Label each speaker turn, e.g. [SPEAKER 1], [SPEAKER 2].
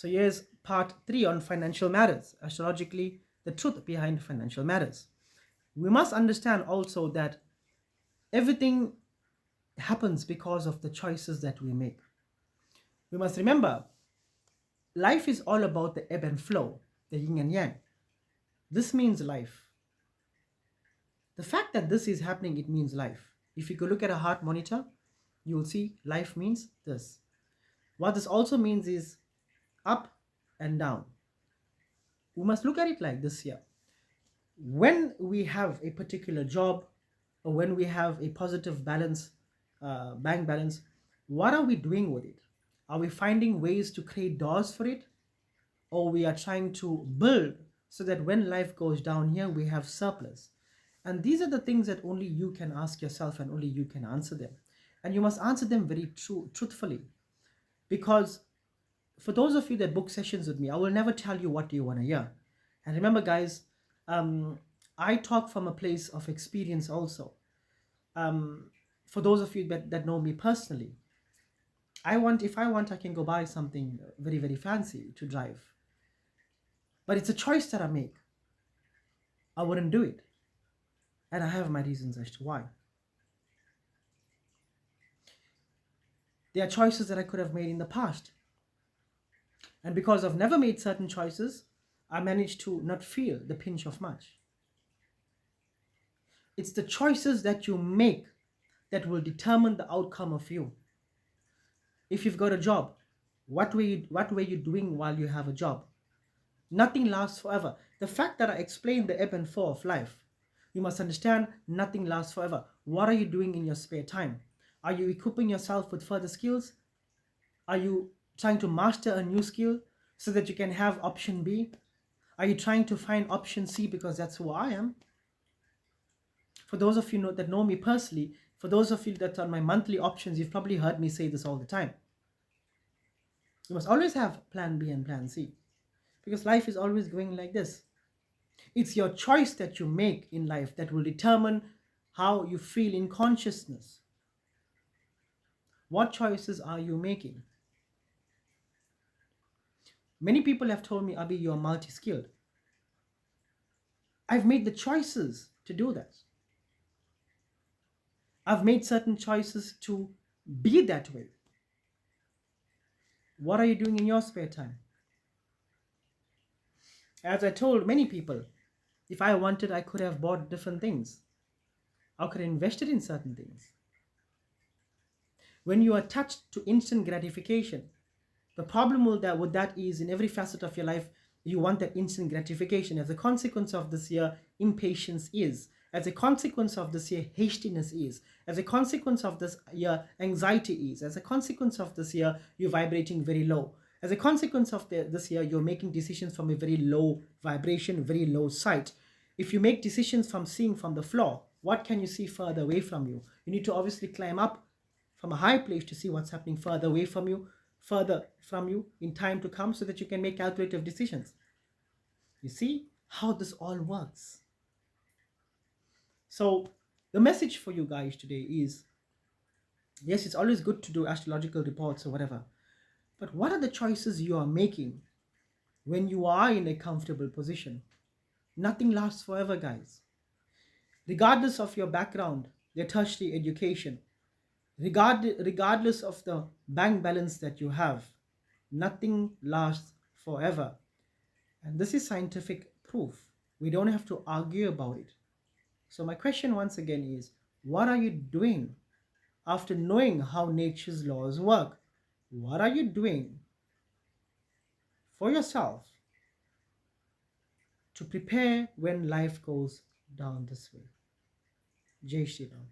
[SPEAKER 1] So here's part 3 on financial matters, astrologically, the truth behind financial matters. We must understand also that everything happens because of the choices that we make. We must remember life is all about the ebb and flow, the yin and yang. This means life. The fact that this is happening, it means life. If you go look at a heart monitor, you will see life means this. What this also means is up and down. We must look at it like this here. When we have a particular job or when we have a positive balance, bank balance, what are we doing with it? Are we finding ways to create doors for it? Or we are trying to build so that when life goes down here, we have surplus? And these are the things that only you can ask yourself and only you can answer them. And you must answer them very truthfully. Because for those of you that book sessions with me, I will never tell you what you want to hear. And remember, guys, um, I talk from a place of experience also. For those of you that know me personally, if I want, I can go buy something very, very fancy to drive. But it's a choice that I make. I wouldn't do it. And I have my reasons as to why. There are choices that I could have made in the past. And because I've never made certain choices, I managed to not feel the pinch of much. It's the choices that you make that will determine the outcome of you. If you've got a job, what were you doing while you have a job? Nothing lasts forever. The fact that I explained the ebb and flow of life, you must understand nothing lasts forever. What are you doing in your spare time? Are you equipping yourself with further skills? Are you trying to master a new skill so that you can have option B? Are you trying to find option C because that's who I am? For those of you that know me personally, for those of you that are on my monthly options, you've probably heard me say this all the time. You must always have plan B and plan C because life is always going like this. It's your choice that you make in life that will determine how you feel in consciousness. What choices are you making? Many people have told me, Abhi, you're multi-skilled. I've made the choices to do that. I've made certain choices to be that way. What are you doing in your spare time? As I told many people, if I wanted, I could have bought different things. I could have invested in certain things. When you are attached to instant gratification, the problem with that is in every facet of your life, you want that instant gratification. As a consequence of this here, impatience is. As a consequence of this here, hastiness is. As a consequence of this here, anxiety is. As a consequence of this here, you're vibrating very low. As a consequence of this here, you're making decisions from a very low vibration, very low sight. If you make decisions from seeing from the floor, what can you see further away from you? You need to obviously climb up from a high place to see what's happening further away from you, further from you in time to come so that you can make calculative decisions. You see how this all works. So the message for you guys today is, yes, it's always good to do astrological reports or whatever, but what are the choices you are making when you are in a comfortable position? Nothing lasts forever, guys. Regardless of your background, your tertiary education, regardless of the bank balance that you have, nothing lasts forever. And this is scientific proof. We don't have to argue about it. So my question once again is, what are you doing after knowing how nature's laws work? What are you doing for yourself to prepare when life goes down this way? Jai Shri Ram.